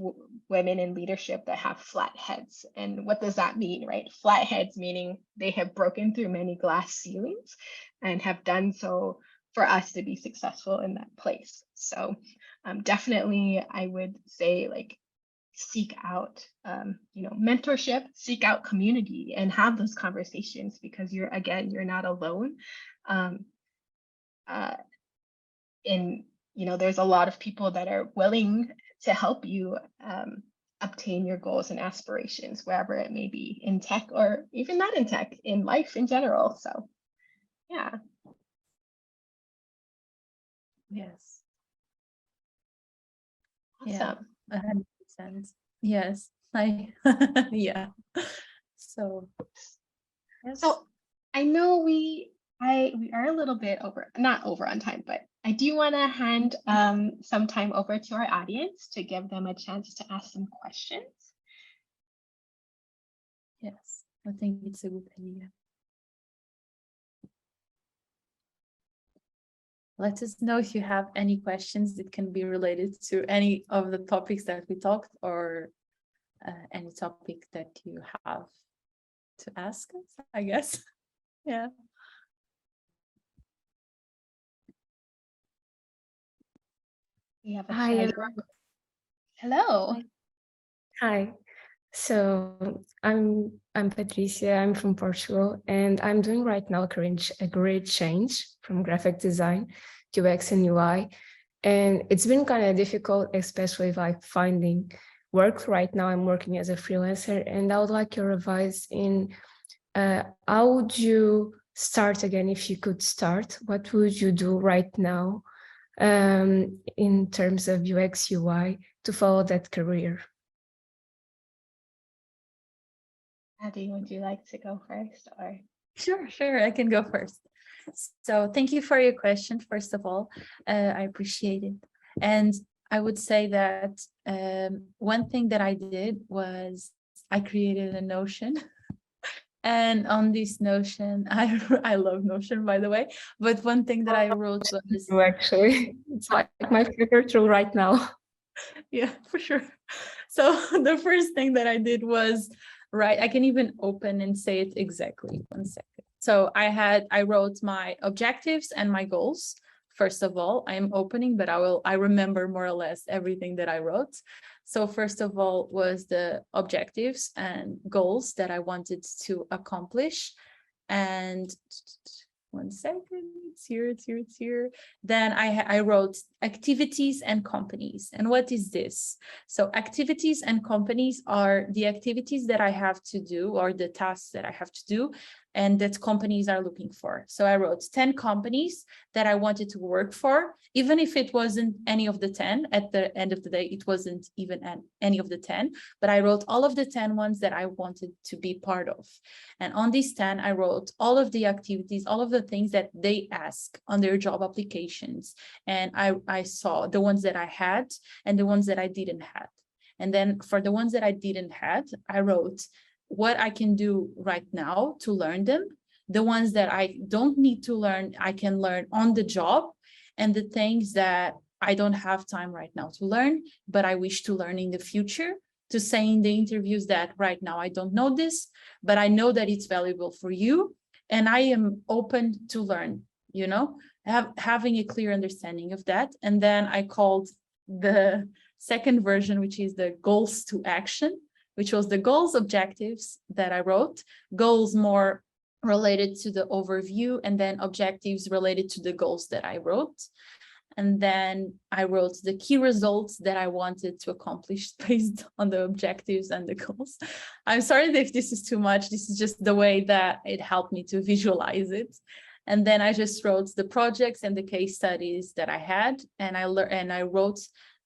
Speaker 1: women in leadership that have flat heads. And what does that mean, right? Flat heads meaning they have broken through many glass ceilings and have done so for us to be successful in that place. So definitely I would say, like, seek out mentorship, seek out community, and have those conversations, because you're not alone. um, uh, in there's a lot of people that are willing to help you obtain your goals and aspirations, wherever it may be, in tech or even not in tech, in life in general. So yeah.
Speaker 2: Yes. Yeah,
Speaker 1: Awesome.
Speaker 2: 100%. Yes, yeah. So, yes.
Speaker 1: So I know we are a little bit over, not over on time, but I do want to hand some time over to our audience to give them a chance to ask some questions.
Speaker 2: Yes, I think it's a good idea. let us know if you have any questions that can be related to any of the topics that we talked, or any topic that you have to ask us, I guess. Yeah.
Speaker 1: We have a
Speaker 3: Hi,
Speaker 1: chat.
Speaker 3: everyone.
Speaker 1: Hello.
Speaker 3: Hi. So I'm Patricia. I'm from Portugal, and I'm doing right now a great change from graphic design to UX and UI. And it's been kind of difficult, especially like finding work. Right now, I'm working as a freelancer, and I would like your advice in how would you start again if you could start? What would you do right now in terms of UX UI to follow that career?
Speaker 1: Maddie, would you like to go first, or?
Speaker 2: Sure, I can go first. So thank you for your question, first of all. I appreciate it. And I would say that one thing that I did was I created a Notion. And on this Notion, I love Notion, by the way, but one thing that I wrote was,
Speaker 3: Actually, it's like my favorite tool right now.
Speaker 2: yeah, for sure. So the first thing that I did was write, I can even open and say it exactly. 1 second. So I wrote my objectives and my goals. First of all, I'm opening, but I remember more or less everything that I wrote. So first of all was the objectives and goals that I wanted to accomplish. And 1 second, it's here. Then I wrote activities and companies. And what is this? So activities and companies are the activities that I have to do, or the tasks that I have to do, and that companies are looking for. So I wrote 10 companies that I wanted to work for, even if it wasn't any of the 10. At the end of the day, it wasn't even any of the 10, but I wrote all of the 10 ones that I wanted to be part of. And on these 10, I wrote all of the activities, all of the things that they ask on their job applications. And I saw the ones that I had and the ones that I didn't have. And then for the ones that I didn't have, I wrote what I can do right now to learn them. The ones that I don't need to learn, I can learn on the job. And the things that I don't have time right now to learn, but I wish to learn in the future, to say in the interviews that right now I don't know this, but I know that it's valuable for you. And I am open to learn, having a clear understanding of that. And then I called the second version, which is the goals to action, which was the goals objectives that I wrote, goals more related to the overview, and then objectives related to the goals that I wrote. And then I wrote the key results that I wanted to accomplish based on the objectives and the goals. I'm sorry if this is too much. This is just the way that it helped me to visualize it. And then I just wrote the projects and the case studies that I had. And I wrote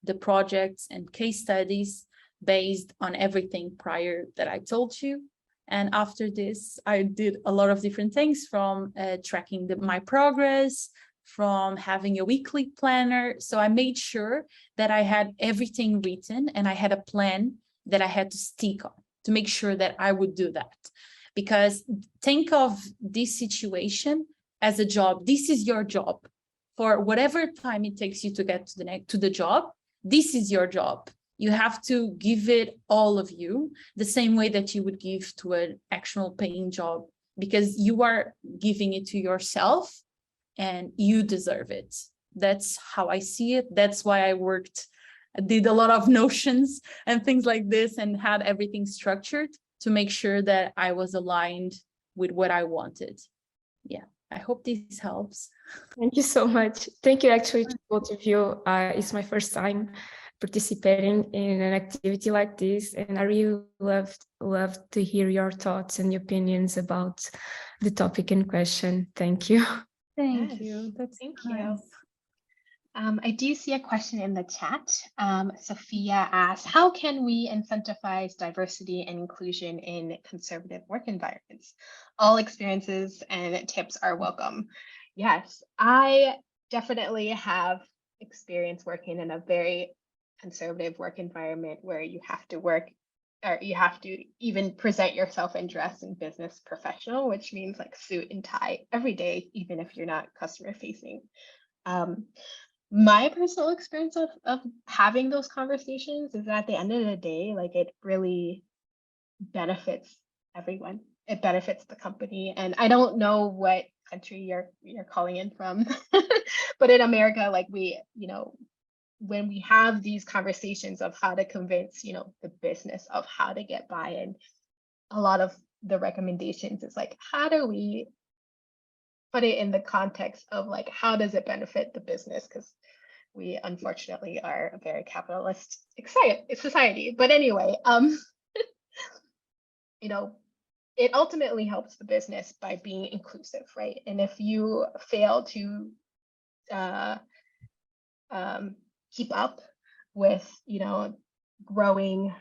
Speaker 2: the projects and case studies based on everything prior that I told you. And after this, I did a lot of different things, from tracking my progress, from having a weekly planner. So I made sure that I had everything written and I had a plan that I had to stick on to make sure that I would do that. Because think of this situation as a job. This is your job. For whatever time it takes you to get to the job, this is your job. You have to give it all of you, the same way that you would give to an actual paying job, because you are giving it to yourself and you deserve it. That's how I see it. That's why I did a lot of Notions and things like this, and had everything structured to make sure that I was aligned with what I wanted. Yeah, I hope this helps.
Speaker 3: Thank you so much. Thank you actually to both of you. It's my first time participating in an activity like this, and I really love to hear your thoughts and opinions about the topic in question. Thank you.
Speaker 2: Thank
Speaker 1: Yes,
Speaker 2: you. That's
Speaker 1: thank
Speaker 2: nice.
Speaker 1: you. I do see a question in the chat. Sophia asks, how can we incentivize diversity and inclusion in conservative work environments? All experiences and tips are welcome. Yes, I definitely have experience working in a very conservative work environment where you have to work, or you have to even present yourself and dress in business professional, which means like suit and tie every day, even if you're not customer facing. My personal experience of having those conversations is that at the end of the day, like it really benefits everyone. It benefits the company. And I don't know what country you're calling in from, but in America, like we, when we have these conversations of how to convince, the business of how to get buy-in, a lot of the recommendations is like, how do we put it in the context of like, how does it benefit the business? Because we unfortunately are a very capitalist society. But anyway, it ultimately helps the business by being inclusive, right? And if you fail to keep up with, growing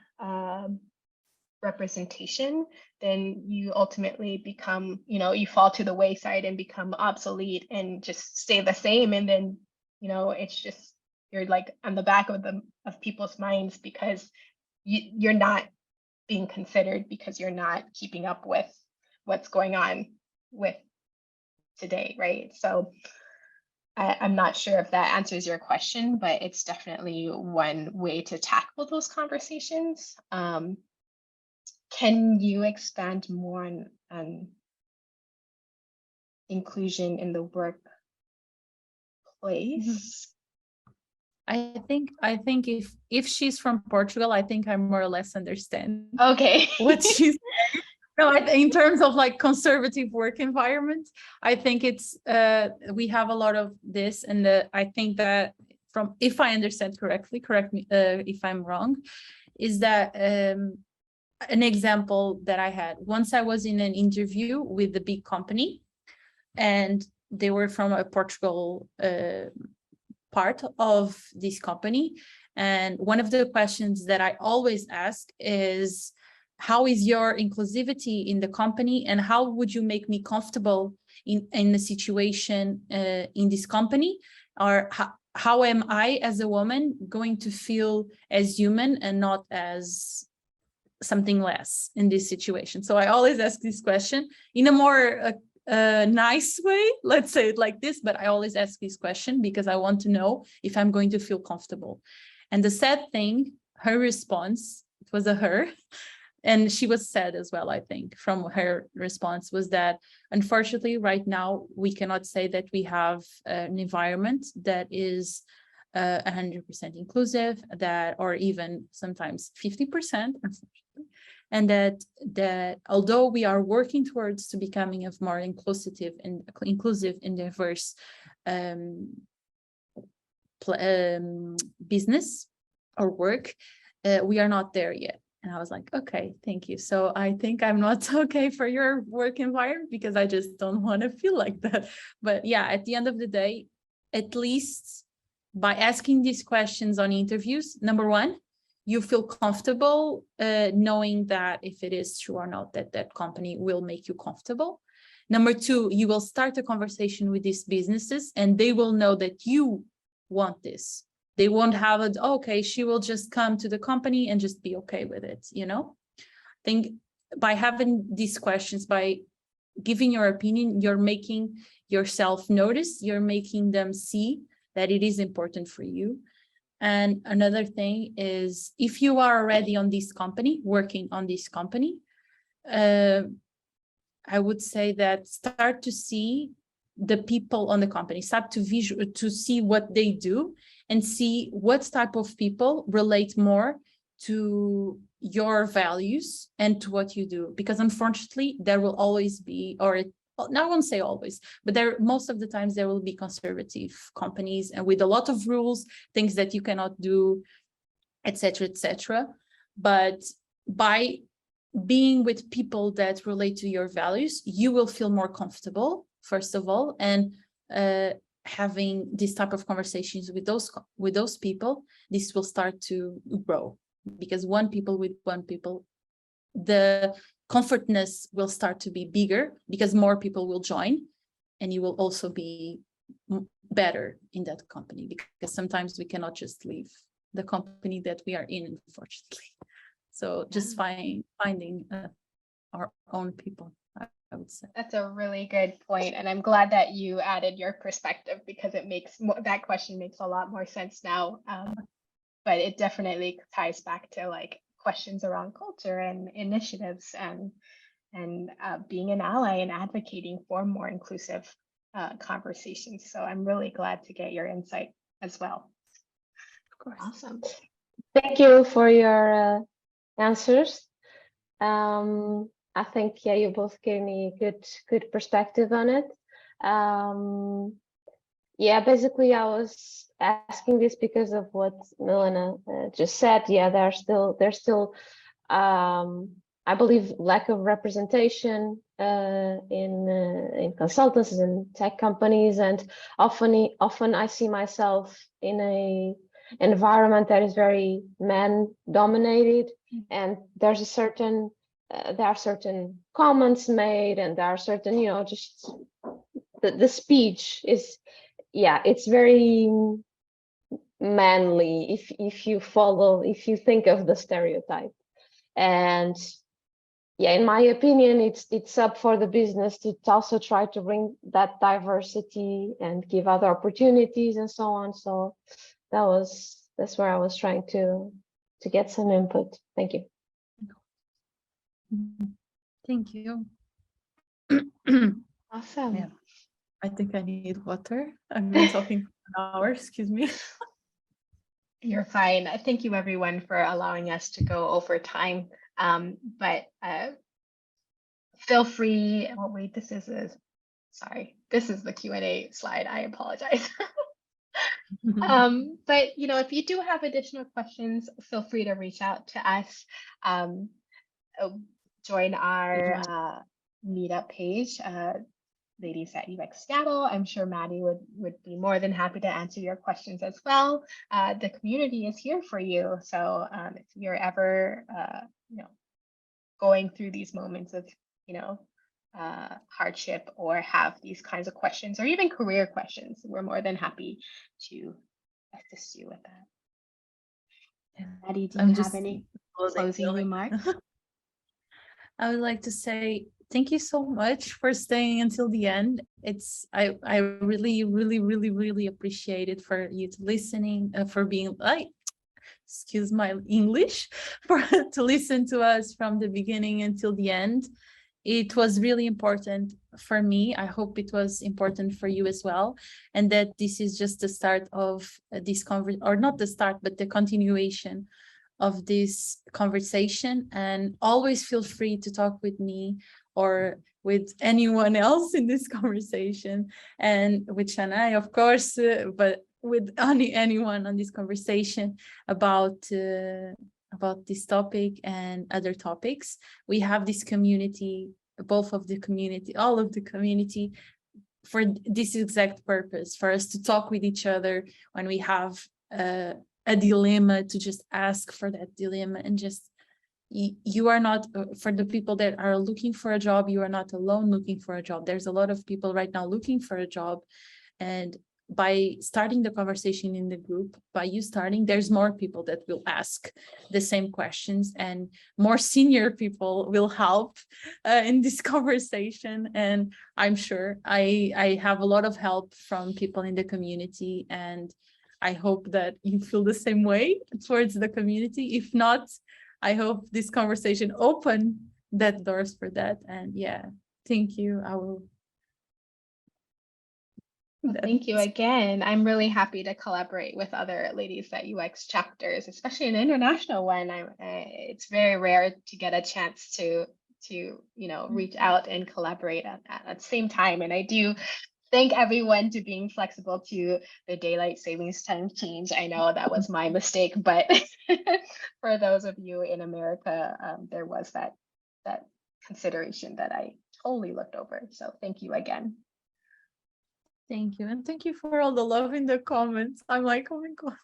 Speaker 1: representation, then you ultimately become, you fall to the wayside and become obsolete and just stay the same. And then, it's just, you're like on the back of people's minds because you're not being considered because you're not keeping up with what's going on with today, right? So I'm not sure if that answers your question, but it's definitely one way to tackle those conversations. Can you expand more on inclusion in the workplace?
Speaker 2: I think if she's from Portugal, I think I more or less understand
Speaker 1: Okay.
Speaker 2: what she's no, in terms of like conservative work environment, I think it's we have a lot of this, and I think that from, if I understand correctly, correct me if I'm wrong, is that an example that I had once. I was in an interview with a big company, and they were from a Portugal part of this company. And one of the questions that I always ask is, how is your inclusivity in the company, and how would you make me comfortable in the situation in this company? Or how am I as a woman going to feel as human and not as something less in this situation? So I always ask this question in a more nice way, let's say it like this, but I always ask this question because I want to know if I'm going to feel comfortable. And the sad thing, her response, it was a her, and she was sad as well, I think, from her response, was that unfortunately right now we cannot say that we have an environment that is 100% inclusive, that, or even sometimes 50%, unfortunately. And that although we are working towards to becoming a more inclusive and diverse business or work, we are not there yet. And I was like, okay, thank you. So I think I'm not okay for your work environment because I just don't want to feel like that. But yeah, at the end of the day, at least by asking these questions on interviews, number one, you feel comfortable knowing that if it is true or not, that company will make you comfortable. Number two, you will start a conversation with these businesses and they will know that you want this. They won't have it, okay, she will just come to the company and just be okay with it, I think by having these questions, by giving your opinion, you're making yourself notice, you're making them see that it is important for you. And another thing is, if you are already on this company, working on this company, I would say that start to see the people on the company, start to see what they do and see what type of people relate more to your values and to what you do. Because unfortunately, there will always be, or I won't say always, but most of the times there will be conservative companies and with a lot of rules, things that you cannot do, etc., etc. But by being with people that relate to your values, you will feel more comfortable, first of all, and having this type of conversations with those people, this will start to grow, because one people, the comfortness will start to be bigger because more people will join, and you will also be better in that company, because sometimes we cannot just leave the company that we are in, unfortunately. So just finding our own people. I would say.
Speaker 1: That's a really good point, and I'm glad that you added your perspective because it makes that question makes a lot more sense now. But it definitely ties back to like questions around culture and initiatives and being an ally and advocating for more inclusive conversations. So I'm really glad to get your insight as well.
Speaker 2: Of course.
Speaker 1: Awesome.
Speaker 4: Thank you for your answers. I think, yeah, you both gave me good perspective on it. Yeah, basically I was asking this because of what Milena just said. Yeah, there's still I believe lack of representation in consultants and tech companies, and often I see myself in a environment that is very man dominated, and there's a certain there are certain comments made, and there are certain, you know, just the speech is, yeah, it's very manly if you think of the stereotype. And yeah, in my opinion, it's up for the business to also try to bring that diversity and give other opportunities and so on. So that's where I was trying to get some input. Thank you.
Speaker 2: Thank you.
Speaker 1: Awesome.
Speaker 2: Yeah. I think I need water. I've been talking for an hour, excuse me.
Speaker 1: You're fine. Thank you everyone for allowing us to go over time. But feel free. Oh wait, this is the Q&A slide. I apologize. But you know, if you do have additional questions, feel free to reach out to us. Join our meetup page, Ladies at UX Seattle. I'm sure Maddie would be more than happy to answer your questions as well. The community is here for you. So if you're ever, you know, going through these moments of, you know, hardship or have these kinds of questions or even career questions, we're more than happy to assist you with that. Maddie, do you have any closing remarks?
Speaker 2: I would like to say thank you so much for staying until the end. I really, really, really, really appreciate it for you to listening, for being excuse my English, to listen to us from the beginning until the end. It was really important for me. I hope it was important for you as well. And that this is just the start of this conversation, or not the start, but the continuation of this conversation. And always feel free to talk with me or with anyone else in this conversation, and with Chanae, of course, but with anyone on this conversation about this topic and other topics. We have this community, all of the community, for this exact purpose, for us to talk with each other when we have a dilemma, to just ask for that dilemma. And just, you are not, for the people that are looking for a job, you are not alone looking for a job. There's a lot of people right now looking for a job, and by starting the conversation in the group, by you starting, there's more people that will ask the same questions, and more senior people will help in this conversation. And I'm sure I have a lot of help from people in the community, and I hope that you feel the same way towards the community. If not, I hope this conversation opened that doors for that. And yeah, thank you. I will.
Speaker 1: Well, thank you again. I'm really happy to collaborate with other Ladies at UX chapters, especially an international one. It's very rare to get a chance to you know, reach out and collaborate at the same time. And I do thank everyone to being flexible to the daylight savings time change. I know that was my mistake, but for those of you in America, there was that consideration that I totally looked over. So thank you again.
Speaker 2: Thank you. And thank you for all the love in the comments. I'm like, oh my God,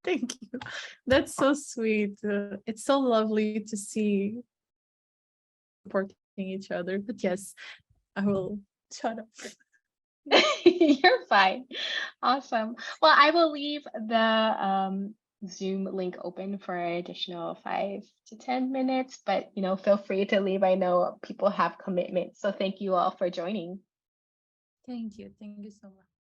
Speaker 2: thank you. That's so sweet. It's so lovely to see supporting each other. But yes, I will shut up.
Speaker 1: You're fine. Awesome. Well, I will leave the Zoom link open for an additional 5 to 10 minutes, but feel free to leave. I know people have commitments. So thank you all for joining.
Speaker 2: Thank you so much.